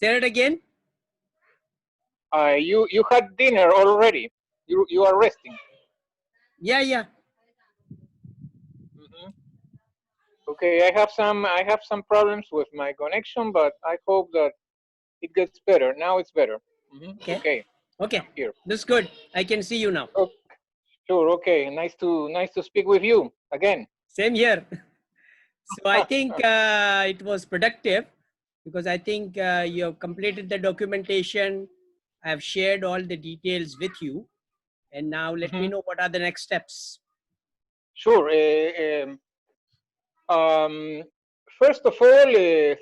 Say it again. You had dinner already. You are resting. Yeah, yeah. Mm-hmm. Okay, I have some problems with my connection, but I hope that it gets better. Now it's better. Mm-hmm. Okay. Okay. Okay. I'm here. That's good. I can see you now. Okay. Sure. Okay. Nice to speak with you again. Same here. So I think it was productive because I think you have completed the documentation. I've shared all the details with you. And now let me Mm-hmm. know what are the next steps. Sure. Um, First of all,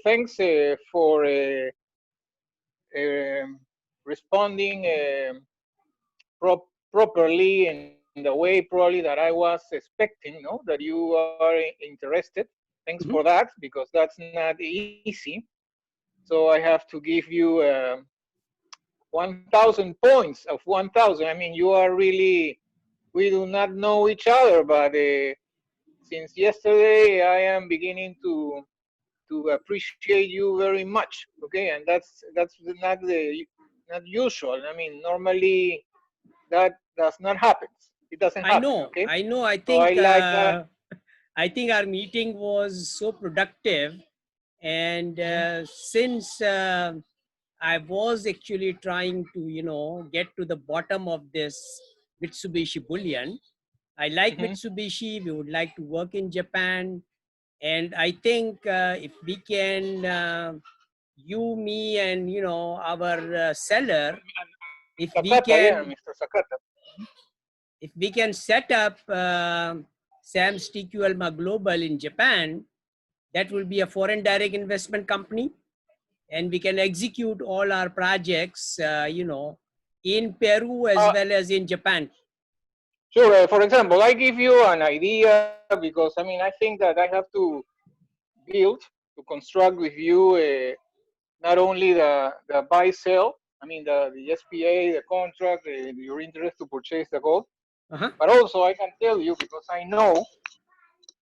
thanks for responding properly in the way probably that I was expecting, no? That you are interested. Thanks for Mhm. that, because that's not easy. So I have to give you 1,000 points of 1,000. I mean, you are really, we do not know each other, but since yesterday, I am beginning to appreciate you very much. Okay, and that's not usual. I mean, normally that does not happen. It doesn't I happen. know, Okay, I know. so I like that. I think our meeting was so productive, and Mhm, since I was actually trying to, get to the bottom of this Mitsubishi Bullion. I like mhm. Mitsubishi. We would like to work in Japan, and I think if we can, you, me, and our seller, if we Sakata, yeah, can Mr. Sakata. set up Sam's TQLMA Global in Japan, that will be a foreign direct investment company, and we can execute all our projects, in Peru as Uh, well as in Japan. sure. For example, I give you an idea because I mean I think that I have to build to construct with you not only the buy sell. I mean the SPA, the contract, your interest to purchase the gold, Uh-huh. but also I can tell you because I know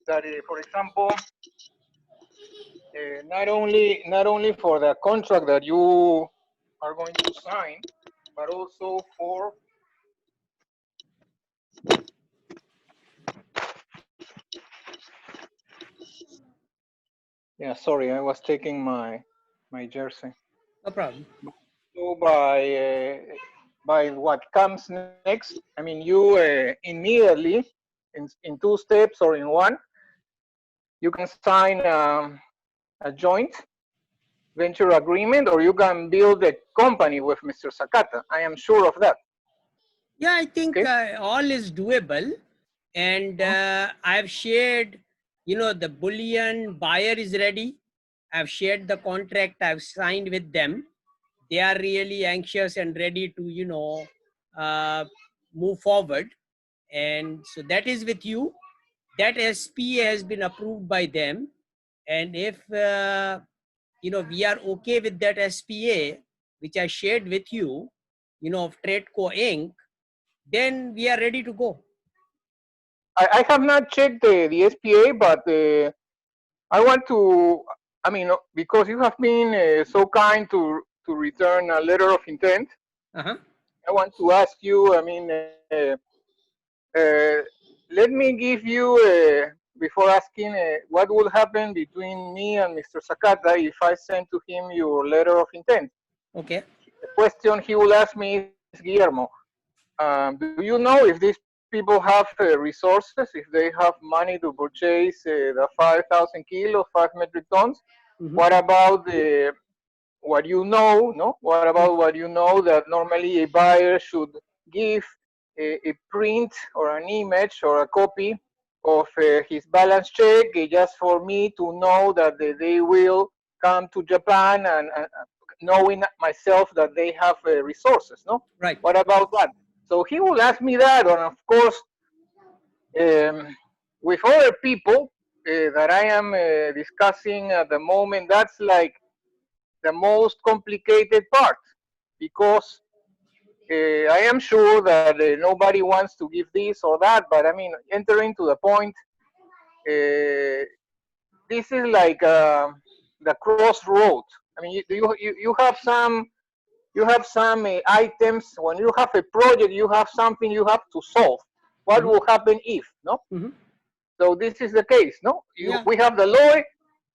that, for example, not only for the contract that you are going to sign, but also for yeah. Sorry, I was taking my jersey. No problem. So by what comes next, I mean you immediately in two steps or in one, you can sign a joint venture agreement, or you can build a company with Mr. Sakata. I am sure of that. Yeah, I think Okay. all is doable. And Mhm. I've shared, the bullion buyer is ready. I've shared the contract, I've signed with them. They are really anxious and ready to, uh, move forward. And so that is with you. That SPA has been approved by them. And if, we are okay with that SPA, which I shared with you, of TradeCo Inc., then we are ready to go. I have not checked the SPA, but I want to. I mean, because you have been so kind to return a letter of intent, Uh-huh. I want to ask you. I mean, uh, let me give you before asking what will happen between me and Mr. Sakata if I send to him your letter of intent. Okay. The question he will ask me is, Guillermo, do you know if these people have resources, if they have money to purchase the 5,000 kilos, 5 metric tons? Mm-hmm. What about what you know? No, what about what you know that normally a buyer should give a print or an image or a copy of his balance check, just for me to know that they will come to Japan, and knowing myself that they have resources. No, Right. what about that? So he will ask me that, and of course, um, with other people that I am discussing at the moment, that's like the most complicated part, because I am sure that nobody wants to give this or that, but I mean, entering to the point, this is like the crossroad. I mean, you have some items. When you have a project, you have something you have to solve. What Mm-hmm. will happen if, no? Mm-hmm. So this is the case, no? Yeah. We have the law.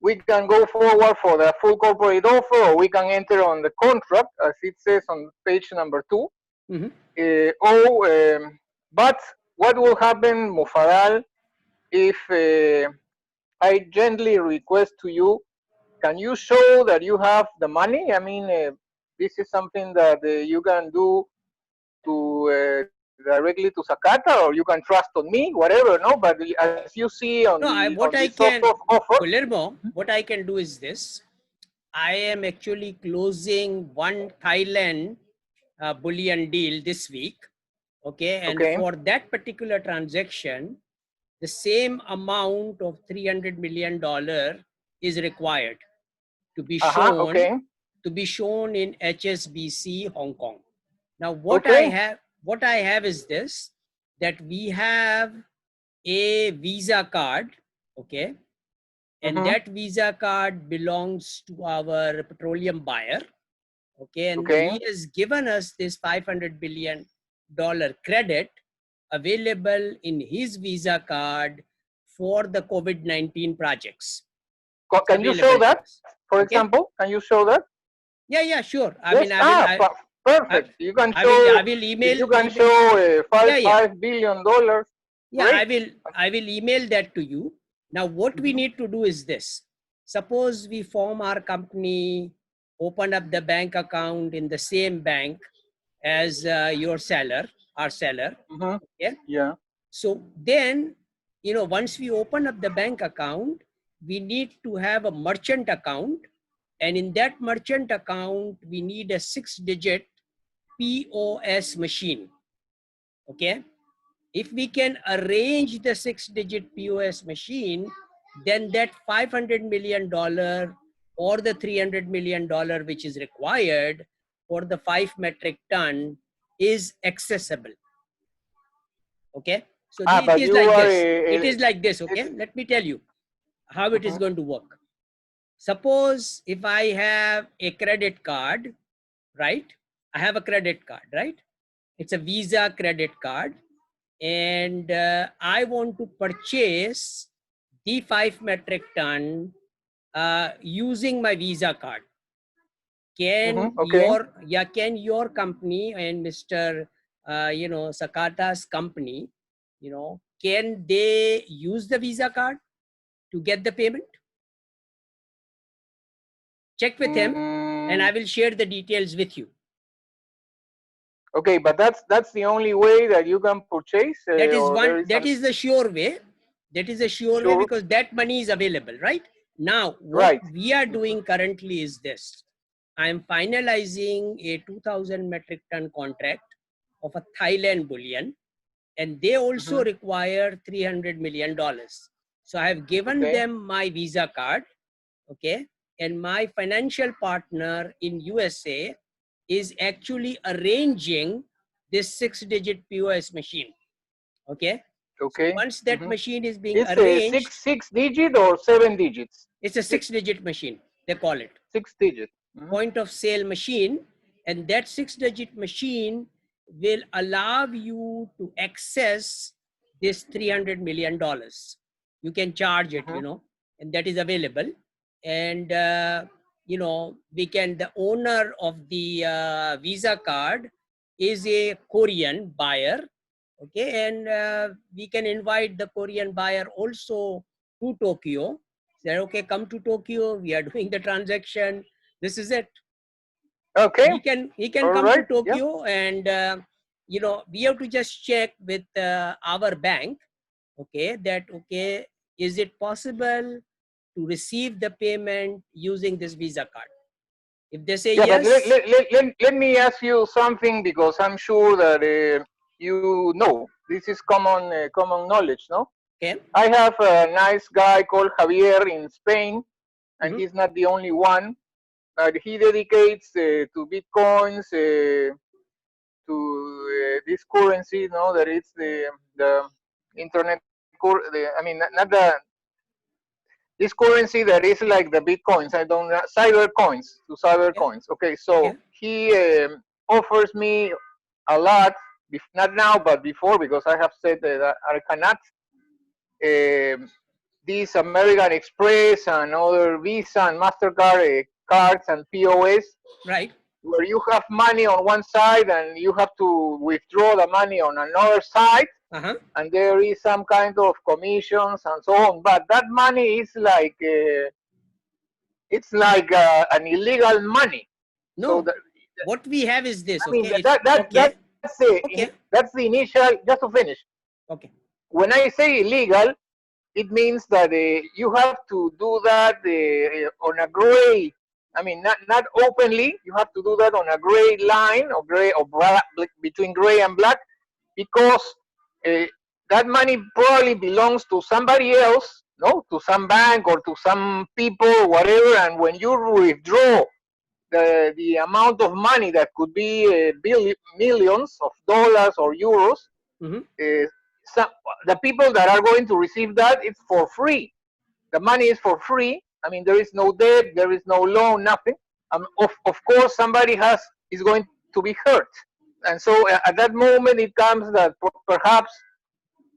We can go forward for the full corporate offer, or we can enter on the contract, as it says on page number 2. Mm-hmm. But what will happen, Mufadal, if I gently request to you, can you show that you have the money? I mean, this is something that you can do to directly to Sakata, or you can trust on me, whatever. No, but as you see No, on what this I sort of can, offer. Guillermo, what I can do is this. I am actually closing one Thailand bullion deal this week. Okay. And Okay. for that particular transaction, the same amount of $300 million is required to be shown Okay. in HSBC Hong Kong. Now Okay. what I have is this, that we have a Visa card, okay, and Mm-hmm. that Visa card belongs to our petroleum buyer, okay, and Okay. he has given us this $500 billion credit available in his Visa card for the COVID-19 projects. It's Can you show available to that, us. for Okay. example? Can you show that? Yeah, sure. I Yes. mean, I will, I, Perfect. You can show. I will If you can email. show Yeah, yeah. $5 billion, Yeah, great. I will email that to you. Now, what we Mm-hmm. need to do is this. Suppose we form our company, open up the bank account in the same bank as your seller, our seller. Mm-hmm. Okay. Yeah. So then, once we open up the bank account, we need to have a merchant account. And in that merchant account, we need a 6-digit POS machine. Okay. If we can arrange the 6-digit POS machine, then that $500 million or the $300 million which is required for the 5 metric ton is accessible. Okay. So it But is you like are this. It is like this. this. Okay. Let me tell you how it is Mm-hmm. going to work. Suppose if I have a credit card, right? I have a credit card, right? It's a Visa credit card. And I want to purchase the 5 metric ton using my Visa card. Can Mm-hmm. Okay. your company and Mr. Sakata's company, can they use the Visa card to get the payment? Check with him, and I Mm, will share the details with you. okay, but that's the only way that you can purchase, or there is That an is the sure way. That is a sure way sure. because that money is available, right? Now, what Right. we are Mm-hmm. doing currently is this. I am finalizing a 2000 metric ton contract of a Thailand bullion, and they also Mm-hmm. require $300 million. So I have given Okay. them my Visa card, okay? And my financial partner in USA is actually arranging this 6-digit POS machine. Okay. So Okay. once that Mm-hmm. machine is being It's a arranged, six digit or 7 digits. it's a 6-digit machine, they call it. 6 digit. Mm-hmm. Point of sale machine. And that 6-digit machine will allow you to access this $300 million. You can charge it, Mm-hmm. and that is available. And, we can, the owner of the Visa card is a Korean buyer. Okay. And we can invite the Korean buyer also to Tokyo. Say, okay, come to Tokyo. We are doing the transaction. This is it. Okay. He can All come to right. Yeah. Tokyo, and we have to just check with our bank, okay, that okay, is it possible to receive the payment using this Visa card? If they say Yeah, but yes, let me ask you something, because I'm sure that you know this is common knowledge, no? okay. I have a nice guy called Javier in Spain, and Mhm. he's not the only one. But he dedicates to bitcoins, to this currency, no, that it's the internet. I mean, not the this currency that is like the bitcoins. I don't know, cyber coins to cyber Yeah. coins. Okay, so Yeah. he offers me a lot, not now but before, because I have said that I cannot. These American Express and other Visa and Mastercard cards and POS, Right. where you have money on one side and you have to withdraw the money on another side, Uh-huh. and there is some kind of commissions and so on. But that money is like it's like an illegal money. So No. What we have is this, I mean okay? It's okay. Okay. that's the initial. Just to finish, Okay. when I say illegal, it means that you have to do that on a gray. I mean, not openly. You have to do that on a gray line or gray or black, between gray and black, because uh, that money probably belongs to somebody else, no, to some bank or to some people, whatever. And when you withdraw the amount of money that could be millions of dollars or euros, Mm-hmm. uh, some, the people that are going to receive that, it's for free. The money is for free. I mean, there is no debt, there is no loan, nothing. Of course, somebody is going to be hurt, and so at that moment it comes that perhaps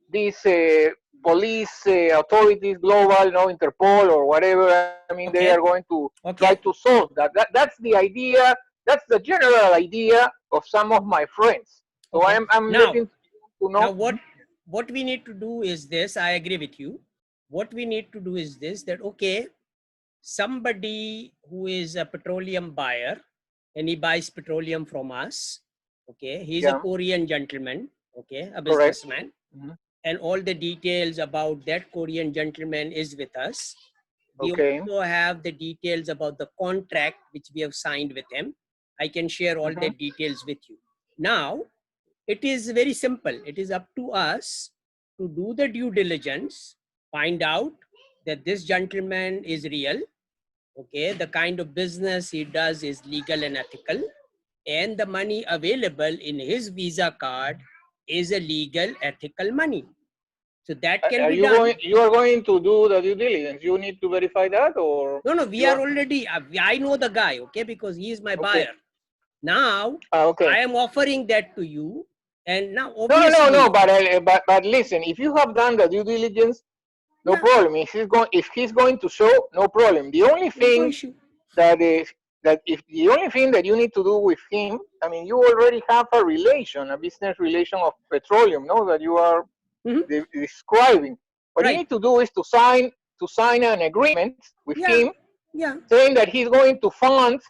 these police authorities, global, no, Interpol or whatever. I mean, they are Okay. going to try to Okay. solve that. That's the idea. That's the general idea of some of my friends. So Okay. I'm Now, letting you now know. what we need to do is this. I agree with you. What we need to do is this, that okay, somebody who is a petroleum buyer and he buys petroleum from us, okay, he's a Yeah, Korean gentleman, okay, a correct. businessman, Mhm. and all the details about that Korean gentleman is with us. We Okay. also have the details about the contract which we have signed with him. I can share all the Mhm. details with you. Now, it is very simple. It is up to us to do the due diligence, find out that this gentleman is real, okay, the kind of business he does is legal and ethical, and the money available in his Visa card is a legal, ethical money. So that can Are be you done. going? You are going to do the due diligence. You need to verify that, or No, no, we you are are already, I know the guy, okay, because he is my okay. buyer. Now, Okay. I am offering that to you. And now, No, no, no, no. obviously, But listen, if you have done the due diligence, no yeah, problem. If he's going to show, no problem. The only there's no thing issue. that is that if the only thing that you need to do with him, I mean, you already have a relation, a business relation of petroleum, no, that you are Mhm. describing. What you Right. need to do is to sign an agreement with Yeah, him, yeah, saying that he's going to fund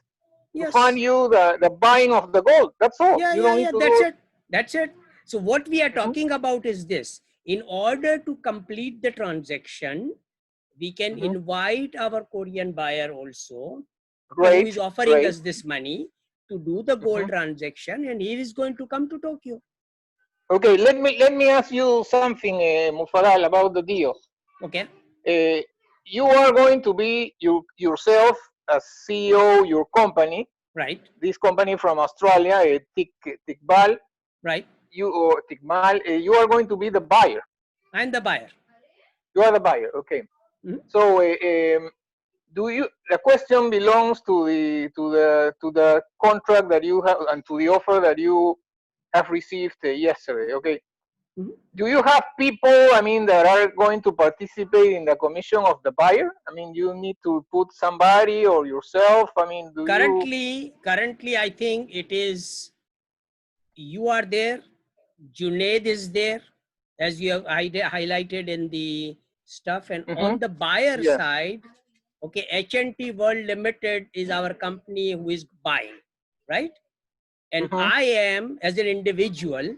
yes. you the buying of the gold. That's all. Yeah, You yeah, don't need yeah, to that's do. it. That's it. So what we are Mhm. talking about is this. In order to complete the transaction, we can Mhm. invite our Korean buyer also, okay, who is Great, offering great. us this money to do the gold Mhm. transaction, and he is going to come to Tokyo. Okay, let me ask you something, Mufadal, about the deal. Okay, Uh, you are going to be yourself as CEO your company, right, this company from Australia, Tikbal. right. Tikmal. You are going to be the buyer. I'm the buyer. You are the buyer. Okay. Mhm. So do you? The question belongs to the contract that you have and to the offer that you have received yesterday. Okay. Mhm. Do you have people, I mean, that are going to participate in the commission of the buyer? I mean, you need to put somebody or yourself. I mean, do you? Currently, I think it is you are there, Junaid is there, as you have highlighted in the stuff, and Mm-hmm. on the buyer Yes. side, okay, HNT World Limited is our company who is buying, right? And Mm-hmm. I am, as an individual,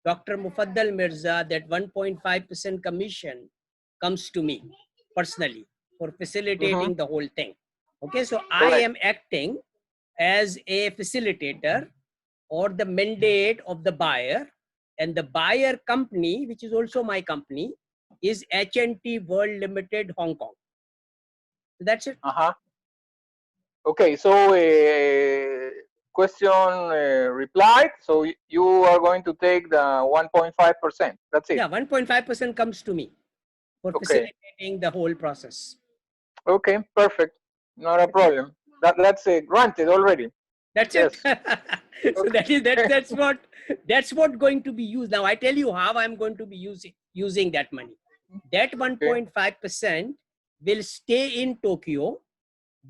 Dr. Mufaddal Mirza, that 1.5% commission comes to me personally for Mm-hmm. facilitating the whole thing. Okay, so I Correct. am acting as a facilitator or the mandate of the buyer, and the buyer company, which is also my company, is HNT World Limited, Hong Kong. So that's it. Uh-huh. Okay. So question replied. So you are going to take the 1.5%. That's it. Yeah, 1.5% comes to me for Okay. facilitating the whole process. Okay, perfect. Not a problem. That's granted already. That's it. Yes. So that's what going to be used. Now I tell you how I'm going to be using that money. That Okay. 1.5% will stay in Tokyo.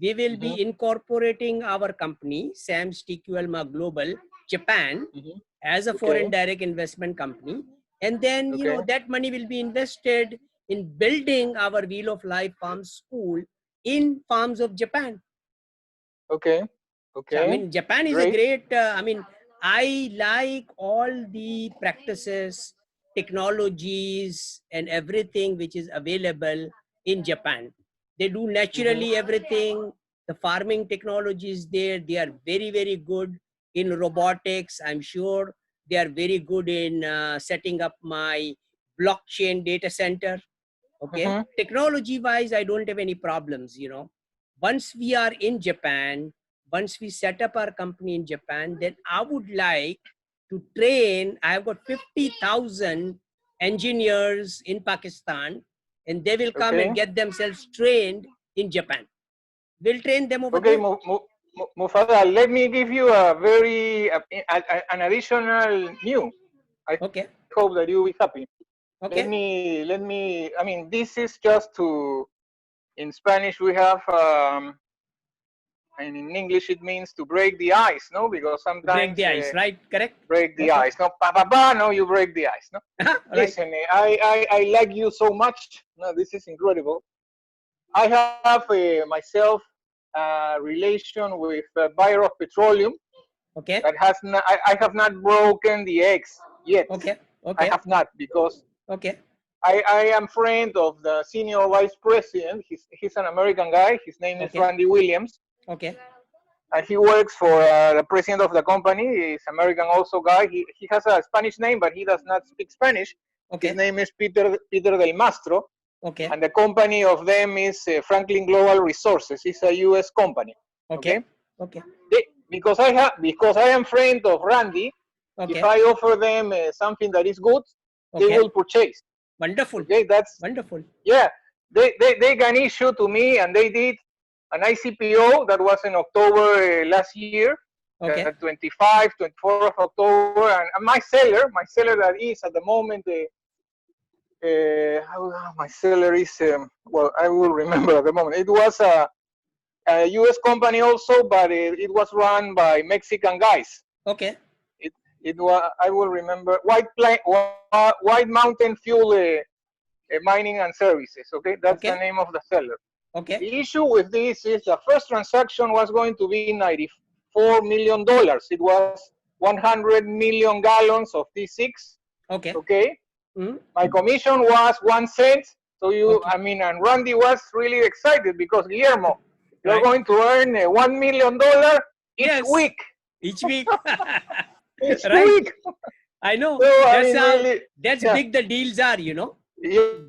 We will Mm-hmm. be incorporating our company, Sam's TQLMA Global Japan, Mm-hmm. as a foreign Okay. direct investment company. And then, Okay. that money will be invested in building our Wheel of Life Farm School in farms of Japan. Okay. So, I Okay. mean, Japan is a Great. great, I like all the practices, technologies, and everything which is available in Japan. They do Mm-hmm. naturally everything. The farming technology is there. They are very, very good in robotics. I'm sure they are very good in setting up my blockchain data center. Okay. Mm-hmm. Technology wise, I don't have any problems. Once we are in Japan, once we set up our company in Japan, then I would like to train. I have got 50,000 engineers in Pakistan, and they will come and Okay. get themselves trained in Japan. We'll train them over Okay, there. Mufada, let me give you a very an additional new. I Okay. hope that you'll be happy. Okay. I mean, this is just to, in Spanish we have, and in English it means to break the ice, no? Because Break sometimes the ice, right? Correct. break the Okay. ice, no? Pa, no, you break the ice, no? Right. Listen, I like you so much. No, this is incredible. I have myself a relation with a buyer of petroleum Okay. that has not, I have not broken the eggs yet. Okay. I Okay. have not, because Okay. I am friend of the senior vice president. He's an American guy. His name is Okay. Randy Williams, Okay. and he works for the president of the company. He's American also guy. He has a Spanish name, but he does not speak Spanish. His Okay. name is Peter del Mastro, Okay. and the company of them is Franklin Global Resources. It's a U.S. company. Okay. Okay, Okay. because I am friend of Randy. If Okay. I offer them something that is good, they Okay. will purchase. Wonderful. Okay, that's, Wonderful. yeah. They can issue to me, and they did an ICPO that was in October last year, Okay. 25, 24 of October, and my seller that is at the moment, my seller is, well, I will remember at the moment. It was a U.S. company also, but it was run by Mexican guys. Okay. It was, I will remember, White Mountain Fuel Mining and Services. Okay, that's the Okay. name of the seller. Okay. The issue with this is the first transaction was going to be $94 million. It was 100 million gallons of T6. Okay. Okay, Mm. my commission was 1 cent. So Okay. and Randy was really excited because, Guillermo, you're Right. going to earn $1 million each Yes. week. Each week. Each Right. week. I know. So I That's mean, how. really, That's yeah, big. The deals are. yeah,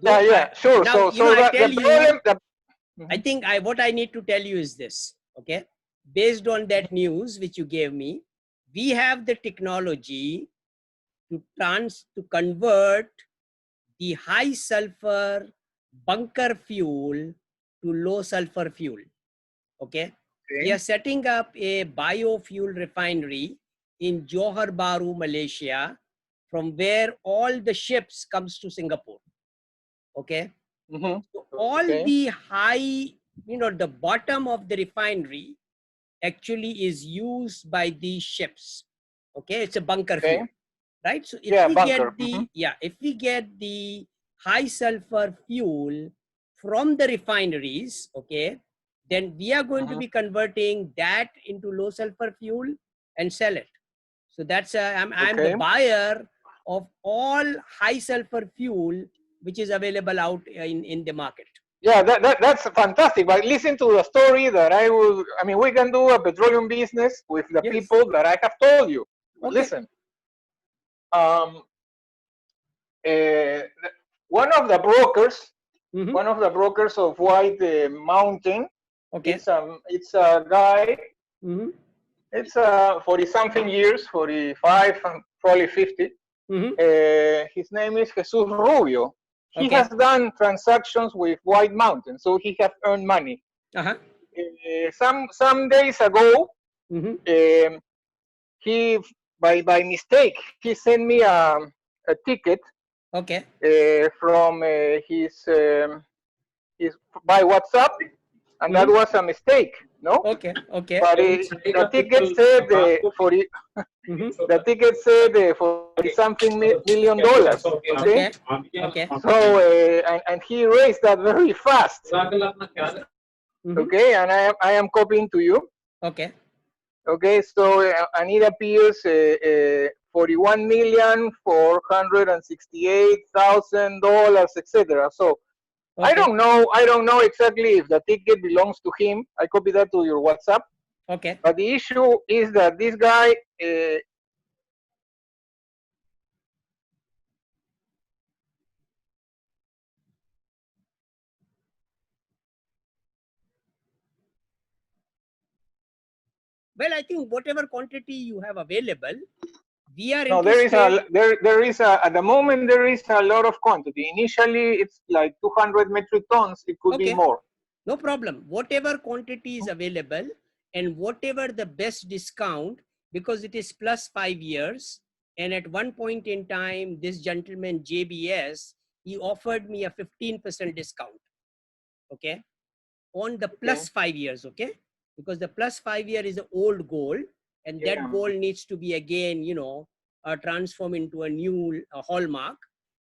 Though yeah, sure. now So I the tell you. problem, the, I mhm, think what I need to tell you is this. Okay. Based on that news which you gave me, we have the technology to convert the high sulfur bunker fuel to low sulfur fuel. Okay. We okay, are setting up a biofuel refinery in Johor Bahru, Malaysia, from where all the ships comes to Singapore. Okay. mm-hmm, So all okay, the high, the bottom of the refinery actually is used by these ships. Okay. It's a bunker okay, fuel, right? So if yeah, we bunker, get mm-hmm, the high sulfur fuel from the refineries, okay, then we are going to mm-hmm, be converting that into low sulfur fuel and sell it. So that's I'm the okay. buyer of all high sulfur fuel which is available out in the market. Yeah, that's fantastic. But listen to the story that I mean, we can do a petroleum business with the Yes. people that I have told you. But Okay. listen, um, uh, one of the brokers, Mm-hmm. one of the brokers of White Mountain, Okay. it's a guy. Mm-hmm. It's 40 something years, 45, probably 50. Mm-hmm. His name is Jesus Rubio. he has done transactions with White Mountain, so he has earned money. Some days ago, he by mistake he sent me a ticket from his by WhatsApp, and that was a mistake, no? But the ticket said the ticket said 40 something $million. Okay. So and he raised that very fast. Okay, and I am copying to you. Okay, so and it appears 41,468,000 etc. So I don't know exactly if the ticket belongs to him. I copy that to your WhatsApp. But the issue is that this guy well, I think whatever quantity you have available, we are no, interested. there is a at the moment there is a lot of quantity. Initially, it's like 200 metric tons. It could be more. No problem. Whatever quantity is available and whatever the best discount, because it is plus 5 years. And at one point in time, this gentleman, JBS, he offered me a 15% discount. Okay. On the plus 5 years. Okay. Because the plus 5 year is an old gold, and that gold needs to be again, you know, transformed into a new hallmark.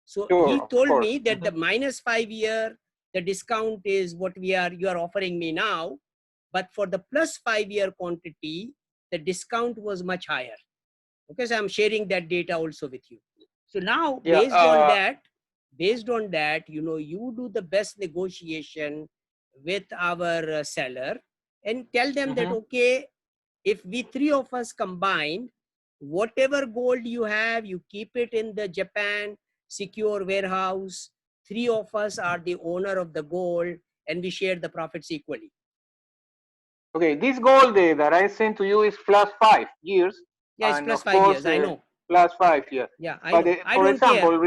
So he told me that the minus 5 year, the discount is what you are offering me now, but for the plus 5 year quantity, the discount was much higher. Okay, so I'm sharing that data also with you. So now, based on that, you know, you do the best negotiation with our seller and tell them that, okay, if we three of us combined, whatever gold you have, you keep it in the Japan secure warehouse. Three of us are the owner of the gold, and we share the profits equally. Okay, this gold that I sent to you is plus 5 years. Yeah, it's plus 5 years. I know. Plus 5 years. Yeah, I but know. I for don't example, care.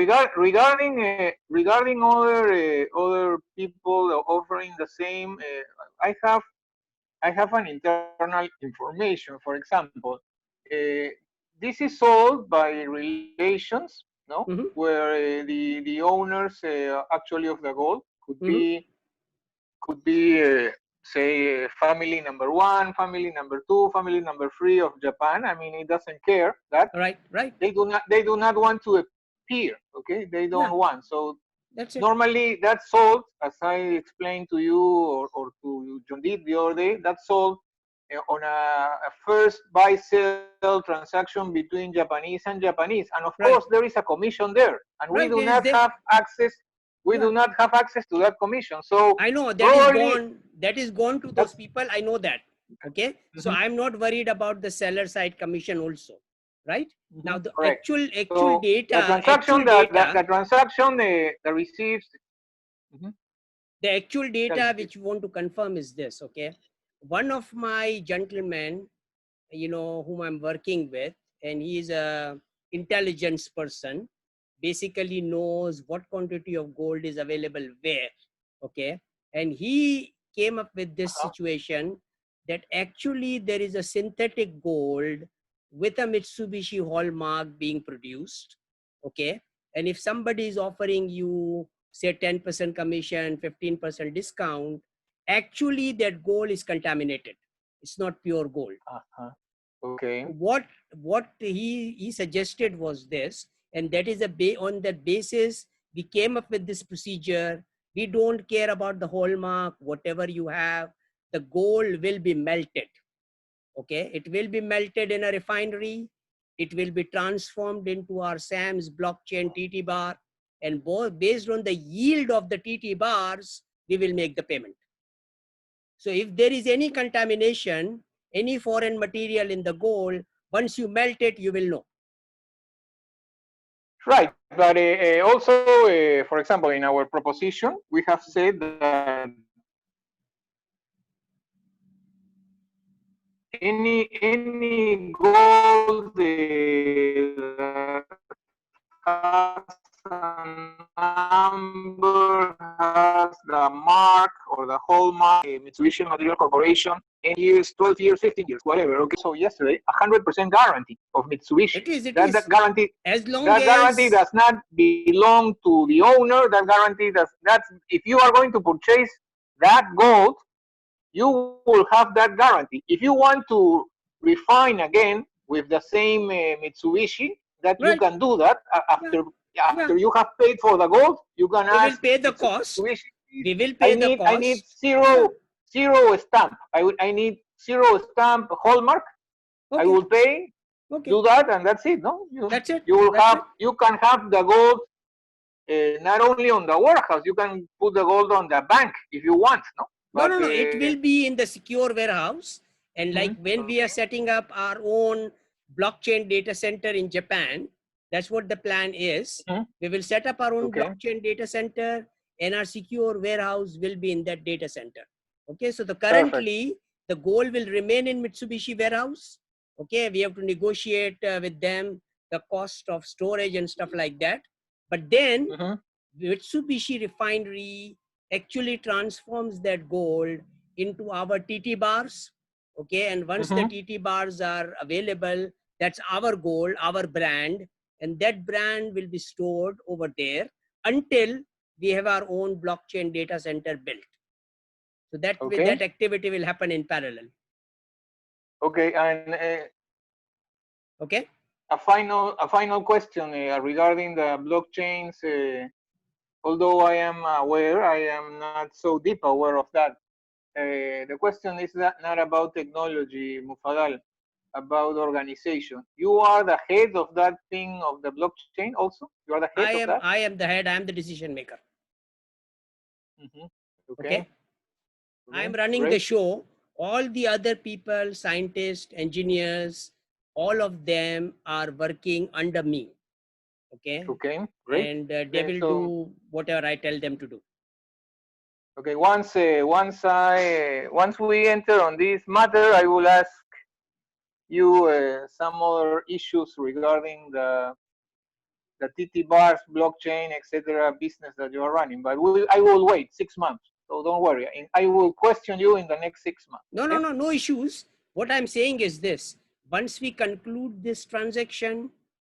regarding other people offering the same, I have an internal information. For example, this is sold by relations, no, where the owners actually of the gold could be say family number 1, family number 2, family number 3 of Japan. I mean, it doesn't care that. Right. They do not want to appear. Okay, they don't want. So normally that's sold, as I explained to you or to Jundit the other day. That's sold on a first buy-sell transaction between Japanese and Japanese, and of course there is a commission there, and we do not have access. We do not have access to that commission. So I know that is gone to those people. I know that. Okay. So I'm not worried about the seller side commission also. Right. Now the actual data, the transaction the receives. The actual data which you want to confirm is this. Okay. One of my gentlemen, you know, whom I'm working with, and he is a intelligence person, basically knows what quantity of gold is available where. Okay. And he came up with this situation that actually there is a synthetic gold with a Mitsubishi hallmark being produced. Okay. And if somebody is offering you, say, 10% commission, 15% discount, actually that gold is contaminated. It's not pure gold. Okay. What he suggested was this, and that is on that basis we came up with this procedure. We don't care about the hallmark. Whatever you have, the gold will be melted. Okay, it will be melted in a refinery. It will be transformed into our SAM's blockchain TT bar, and based on the yield of the TT bars, we will make the payment. So if there is any contamination, any foreign material in the gold, once you melt it, you will know. Right, but also, for example, in our proposition, we have said that any gold that has an ambient Hallmark, Mitsubishi Material Corporation, 10 years, 12 years, 15 years, whatever. Okay, so yesterday, 100% guarantee of Mitsubishi. It is. That guarantee, as long that guarantee as does not belong to the owner. That guarantee that's if you are going to purchase that gold, you will have that guarantee. If you want to refine again with the same Mitsubishi, that you right, can do that after yeah. you have paid for the gold. You can We will ask pay the cost. Mitsubishi. We will pay the I need cost. zero stamp. I need zero stamp hallmark. I Okay. will pay. Okay. Do that, and that's it. No, That's it. you will That's have. it. You can have the gold not only on the warehouse. You can put the gold on the bank if you want. No, No, but no, no. It will be in the secure warehouse. And like when we are okay. setting up our own blockchain data center in Japan, that's what the plan is. We will set up our own Okay. blockchain data center, and our secure warehouse will be in that data center. Okay, so Perfect. currently the gold will remain in Mitsubishi warehouse. Okay, we have to negotiate with them the cost of storage and stuff like that. But then Mitsubishi Refinery actually transforms that gold into our TT bars. Okay, and once the TT bars are available, that's our gold, our brand, and that brand will be stored over there until we have our own blockchain data center built. So that activity will happen in parallel. Okay, and okay, a final question regarding the blockchains. Although I am aware, I am not so deep aware of that. The question is not about technology, Mufadal, about organization. You are the head of that thing of the blockchain also? You are the head of that? I am the head, I am the decision maker. Okay. I am running the show. All the other people, scientists, engineers, all of them are working under me. Okay. Okay, great. And they will do whatever I tell them to do. Okay, once we enter on this matter, I will ask you some other issues regarding the TT bars, blockchain, etc. business that you are running. But I will wait 6 months, so don't worry. I will question you in the next 6 months. No issues. What I'm saying is this: once we conclude this transaction,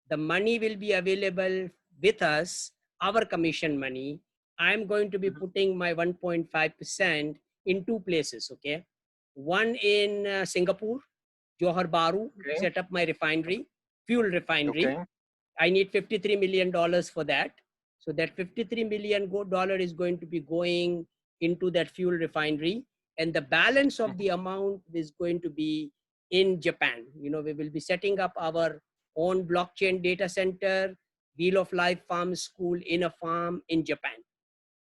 the money will be available with us, our commission money. I'm going to be putting my 1.5% in two places. Okay, one in Singapore, Johor Bahru, set up my refinery, fuel refinery. I need $53 million for that. So that $53 million is going to be going into that fuel refinery, and the balance of the amount is going to be in Japan. We will be setting up our own blockchain data center, Wheel of Life Farm School in a farm in Japan.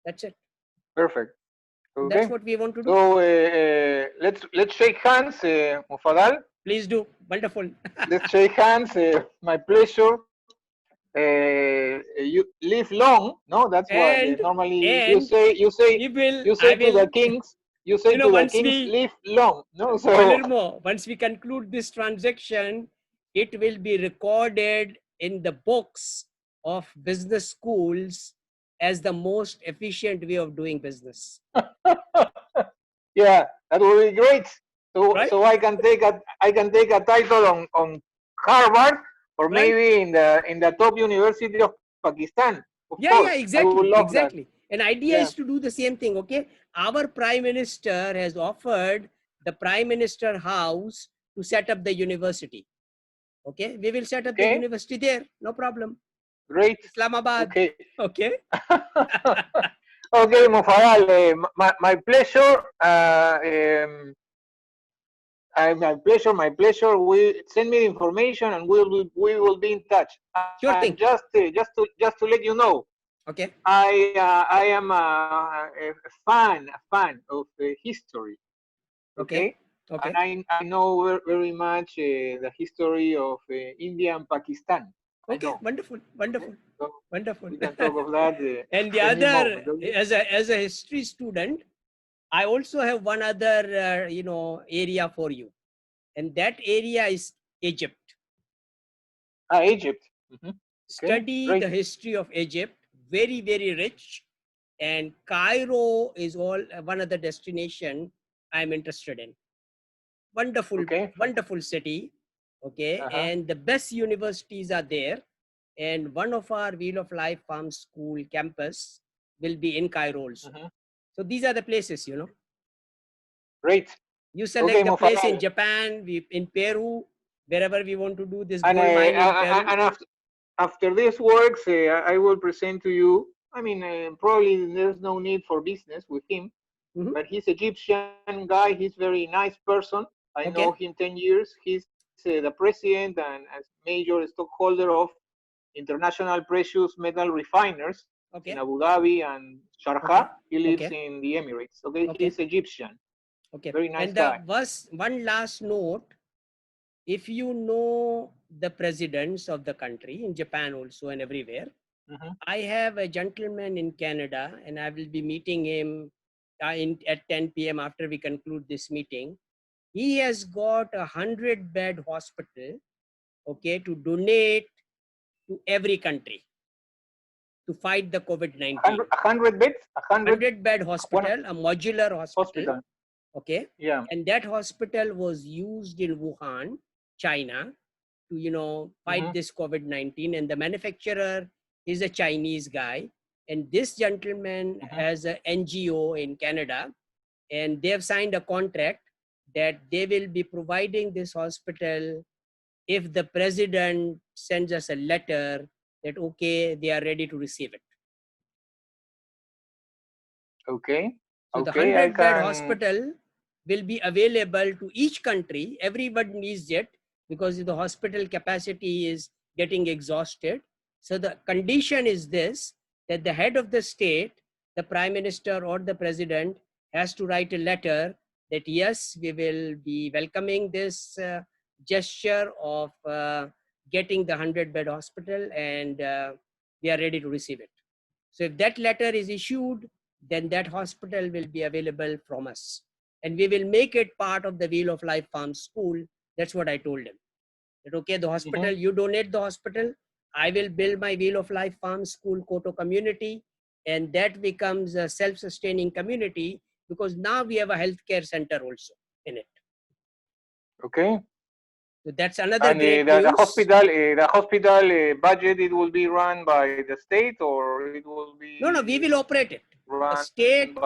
That's it. Perfect. Okay. That's what we want to do. So let's shake hands, Mufadal. Please do. Wonderful. Let's shake hands. My pleasure. You live long. No, that's what normally you say. You say to the kings. You say to the kings, live long. No, so Guillermo, once we conclude this transaction, it will be recorded in the books of business schools as the most efficient way of doing business. Yeah, that would be great. So I can take a title on Harvard or maybe in the top university of Pakistan. Of course, exactly. I would love Exactly. That. An idea is to do the same thing. Okay, our prime minister has offered the prime minister house to set up the university. Okay, we will set up the university there. No problem. Great. Islamabad. Okay. Okay, Mufadal, my pleasure. My pleasure. We send me the information, and we will be in touch. Sure thing. Just to let you know. Okay. I am a fan of history. Okay. And I know very much the history of India and Pakistan. Okay. Wonderful. So wonderful. We can talk of that. And the other, as a history student, I also have one other area for you, and that area is Egypt. Egypt. Study the history of Egypt. Very, very rich. And Cairo is one of the destination I'm interested in. Wonderful, Okay. wonderful city. Okay, and the best universities are there. And one of our Wheel of Life Farm School campus will be in Cairo also. So these are the places, you know. Great. You select the place in Japan, in Peru, wherever we want to do this gold mine in Peru. And after this works, I will present to you. I mean, probably there's no need for business with him, but he's Egyptian guy. He's very nice person. I know him 10 years. He's the president and as major stockholder of International Precious Metal Refiners in Abu Dhabi and Sharjah. He lives in the Emirates. Okay, he's Egyptian. Okay, very nice and guy. One last note. If you know the presidents of the country in Japan also and everywhere, I have a gentleman in Canada and I will be meeting him at 10 p.m. after we conclude this meeting. He has got 100-bed hospital, okay, to donate to every country to fight the COVID-19. 100 beds? 100-bed hospital, a modular hospital. Okay. Yeah. And that hospital was used in Wuhan, China, to, you know, fight this COVID-19. And the manufacturer is a Chinese guy. And this gentleman has an NGO in Canada, and they have signed a contract that they will be providing this hospital if the president sends us a letter that, okay, they are ready to receive it. Okay. So the 100-bed hospital will be available to each country. Everyone needs it because the hospital capacity is getting exhausted. So the condition is this, that the head of the state, the prime minister or the president, has to write a letter that yes, we will be welcoming this gesture of getting the 100-bed hospital, and we are ready to receive it. So if that letter is issued, then that hospital will be available from us. And we will make it part of the Wheel of Life Farm School. That's what I told him. That, okay, the hospital, you donate the hospital, I will build my Wheel of Life Farm School KOTO Community, and that becomes a self-sustaining community because now we have a healthcare center also in it. Okay. So that's another great news. The hospital budget, it will be run by the state or it will be... No, we will operate it. The state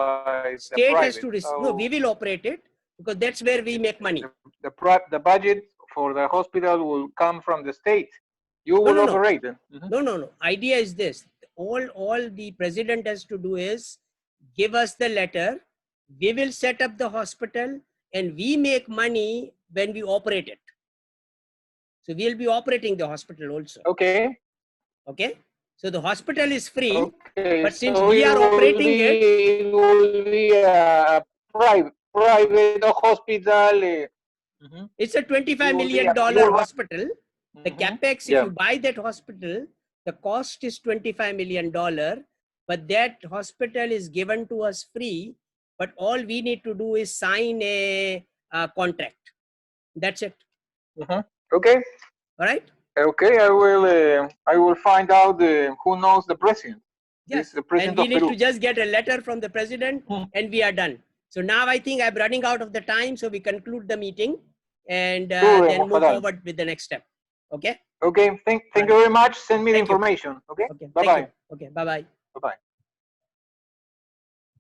has to receive. No, we will operate it because that's where we make money. The budget for the hospital will come from the state. You will operate it. No. Idea is this. All the president has to do is give us the letter. We will set up the hospital and we make money when we operate it. So we'll be operating the hospital also. Okay. Okay. So the hospital is free, but since so we are operating it will be a private hospital. It's a $25 million hospital. The capex, if you buy that hospital, the cost is $25 million, but that hospital is given to us free. But all we need to do is sign a contract. That's it. Okay. All right. Okay, I will find out who knows the president. Yes, the president and we need Peru. to just get a letter from the president, and we are done. So now I think I'm running out of the time, so we conclude the meeting and then move forward with the next step. Okay. Okay. Thank you very much. Send me the information. Okay. Okay. Bye bye. Okay. Bye bye. Bye bye.